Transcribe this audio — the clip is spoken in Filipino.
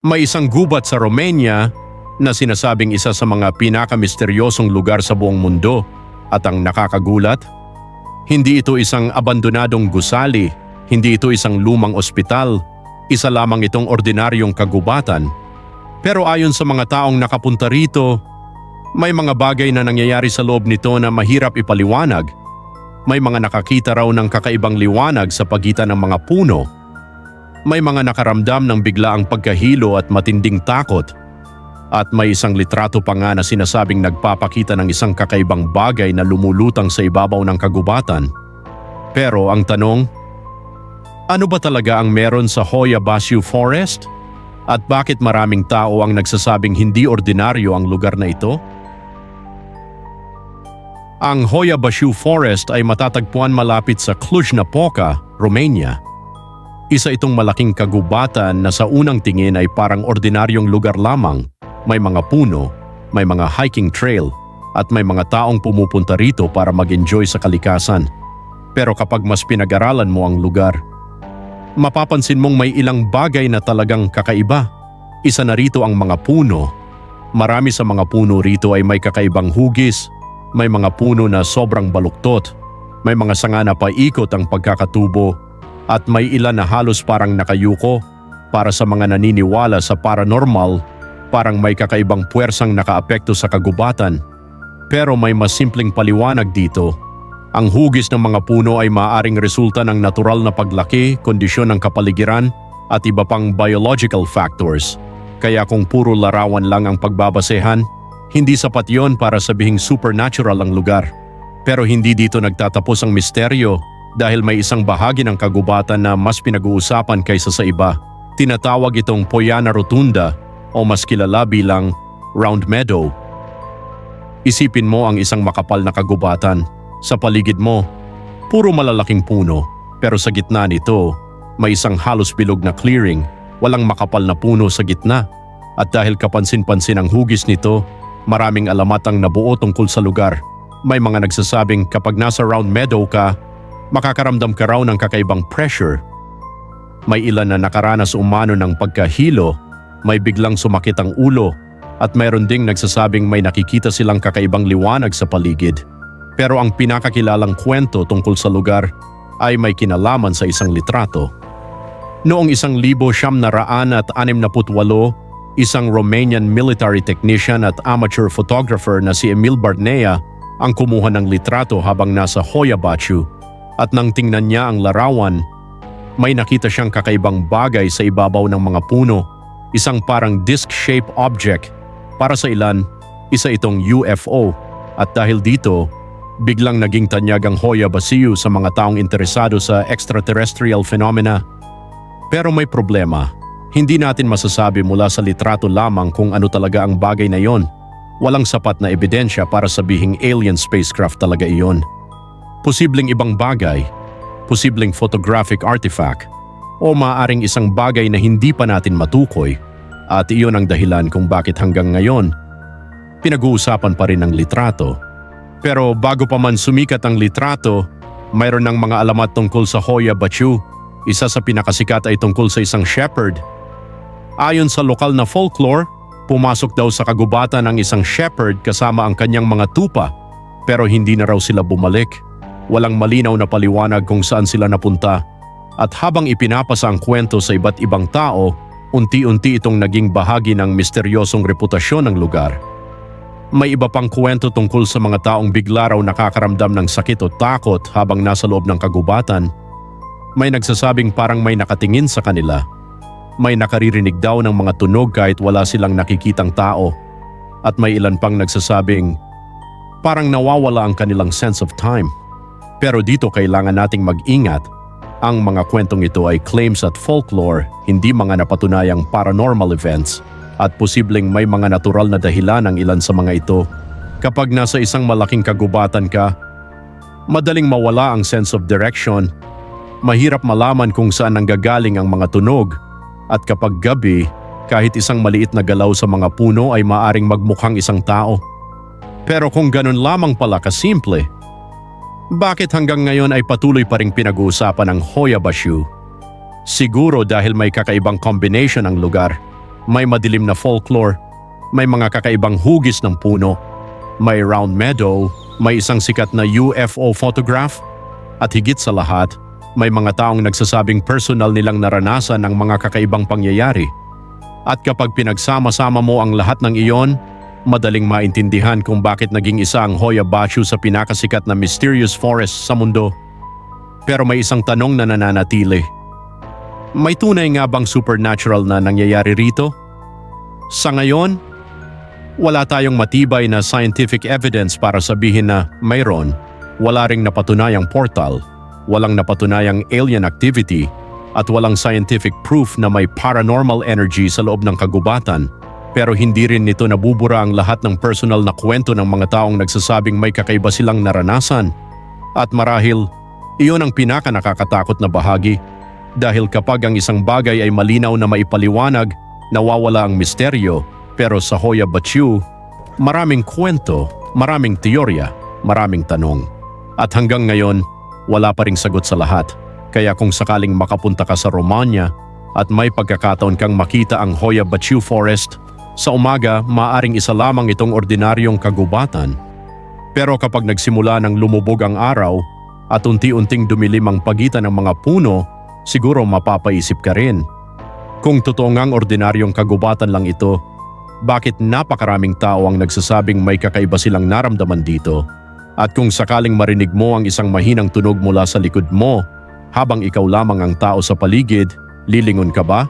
May isang gubat sa Romania na sinasabing isa sa mga pinakamisteryosong lugar sa buong mundo at ang nakakagulat, hindi ito isang abandonadong gusali, hindi ito isang lumang ospital, isa lamang itong ordinaryong kagubatan. Pero ayon sa mga taong nakapunta rito, may mga bagay na nangyayari sa loob nito na mahirap ipaliwanag. May mga nakakita raw ng kakaibang liwanag sa pagitan ng mga puno. May mga nakaramdam ng biglaang pagkahilo at matinding takot. At may isang litrato pa nga na sinasabing nagpapakita ng isang kakaibang bagay na lumulutang sa ibabaw ng kagubatan. Pero ang tanong, ano ba talaga ang meron sa Hoia Baciu Forest? At bakit maraming tao ang nagsasabing hindi ordinaryo ang lugar na ito? Ang Hoia Baciu Forest ay matatagpuan malapit sa Cluj-Napoca, Romania. Isa itong malaking kagubatan na sa unang tingin ay parang ordinaryong lugar lamang. May mga puno, may mga hiking trail, at may mga taong pumupunta rito para mag-enjoy sa kalikasan. Pero kapag mas pinag-aralan mo ang lugar, mapapansin mong may ilang bagay na talagang kakaiba. Isa na rito ang mga puno. Marami sa mga puno rito ay may kakaibang hugis, may mga puno na sobrang baluktot, may mga sanga na paikot ang pagkakatubo, at may ilan na halos parang nakayuko. Para sa mga naniniwala sa paranormal, parang may kakaibang puwersang nakaapekto sa kagubatan. Pero may mas simpleng paliwanag dito. Ang hugis ng mga puno ay maaaring resulta ng natural na paglaki, kondisyon ng kapaligiran, at iba pang biological factors. Kaya kung puro larawan lang ang pagbabasehan, hindi sapat yon para sabihing supernatural ang lugar. Pero hindi dito nagtatapos ang misteryo dahil may isang bahagi ng kagubatan na mas pinag-uusapan kaysa sa iba. Tinatawag itong Poiana Rotunda o mas kilala bilang Round Meadow. Isipin mo ang isang makapal na kagubatan. Sa paligid mo, puro malalaking puno, pero sa gitna nito, may isang halos bilog na clearing, walang makapal na puno sa gitna. At dahil kapansin-pansin ang hugis nito, maraming alamat ang nabuo tungkol sa lugar. May mga nagsasabing kapag nasa Round Meadow ka, makakaramdam ka raw ng kakaibang pressure. May ilan na nakaranas umano ng pagkahilo, may biglang sumakit ang ulo, at mayroon ding nagsasabing may nakikita silang kakaibang liwanag sa paligid. Pero ang pinakakilalang kwento tungkol sa lugar ay may kinalaman sa isang litrato. Noong 1968, isang Romanian military technician at amateur photographer na si Emil Barnea ang kumuha ng litrato habang nasa Hoia Baciu. At nang tingnan niya ang larawan, may nakita siyang kakaibang bagay sa ibabaw ng mga puno, isang parang disc-shaped object. Para sa ilan, isa itong UFO. At dahil dito, biglang naging tanyag ang Hoia Baciu sa mga taong interesado sa extraterrestrial phenomena. Pero may problema. Hindi natin masasabi mula sa litrato lamang kung ano talaga ang bagay na iyon. Walang sapat na ebidensya para sabihing alien spacecraft talaga iyon. Posibleng ibang bagay, posibleng photographic artifact, o maaaring isang bagay na hindi pa natin matukoy. At iyon ang dahilan kung bakit hanggang ngayon, pinag-uusapan pa rin ang litrato. Pero bago pa man sumikat ang litrato, mayroon ng mga alamat tungkol sa Hoia Baciu. Isa sa pinakasikat ay tungkol sa isang shepherd. Ayon sa lokal na folklore, pumasok daw sa kagubatan ang isang shepherd kasama ang kanyang mga tupa. Pero hindi na raw sila bumalik. Walang malinaw na paliwanag kung saan sila napunta. At habang ipinapasa ang kwento sa iba't ibang tao, unti-unti itong naging bahagi ng misteryosong reputasyon ng lugar. May iba pang kwento tungkol sa mga taong bigla raw nakakaramdam ng sakit o takot habang nasa loob ng kagubatan. May nagsasabing parang may nakatingin sa kanila. May nakaririnig daw ng mga tunog kahit wala silang nakikitang tao. At may ilan pang nagsasabing parang nawawala ang kanilang sense of time. Pero dito kailangan nating mag-ingat. Ang mga kwentong ito ay claims at folklore, hindi mga napatunayang paranormal events. At posibleng may mga natural na dahilan ang ilan sa mga ito. Kapag nasa isang malaking kagubatan ka, madaling mawala ang sense of direction. Mahirap malaman kung saan nanggagaling ang mga tunog. At kapag gabi, kahit isang maliit na galaw sa mga puno ay maaring magmukhang isang tao. Pero kung ganun lamang pala kasimple, bakit hanggang ngayon ay patuloy pa ring pinag-uusapan ang Hoia Baciu? Siguro dahil may kakaibang combination ang lugar. May madilim na folklore, may mga kakaibang hugis ng puno, may round meadow, may isang sikat na UFO photograph, at higit sa lahat, may mga taong nagsasabing personal nilang naranasan ang mga kakaibang pangyayari. At kapag pinagsama-sama mo ang lahat ng iyon, madaling maintindihan kung bakit naging isa ang Hoya Baciu sa pinakasikat na mysterious forest sa mundo. Pero may isang tanong na nananatili. May tunay nga bang supernatural na nangyayari rito? Sa ngayon, wala tayong matibay na scientific evidence para sabihin na mayroon. Wala ring napatunayang portal, walang napatunayang alien activity, at walang scientific proof na may paranormal energy sa loob ng kagubatan. Pero hindi rin nito nabubura ang lahat ng personal na kwento ng mga taong nagsasabing may kakaiba silang naranasan. At marahil, iyon ang pinaka nakakatakot na bahagi. Dahil kapag ang isang bagay ay malinaw na maipaliwanag, nawawala ang misteryo. Pero sa Hoya Baciu, maraming kwento, maraming teorya, maraming tanong. At hanggang ngayon, wala pa ring sagot sa lahat. Kaya kung sakaling makapunta ka sa Romania at may pagkakataon kang makita ang Hoya Baciu Forest, sa umaga maaring isa lamang itong ordinaryong kagubatan. Pero kapag nagsimula ng lumubog ang araw at unti-unting dumilim ang pagitan ng mga puno, siguro mapapaisip ka rin. Kung totoo ngang ordinaryong kagubatan lang ito, bakit napakaraming tao ang nagsasabing may kakaiba silang naramdaman dito? At kung sakaling marinig mo ang isang mahinang tunog mula sa likod mo, habang ikaw lamang ang tao sa paligid, lilingon ka ba?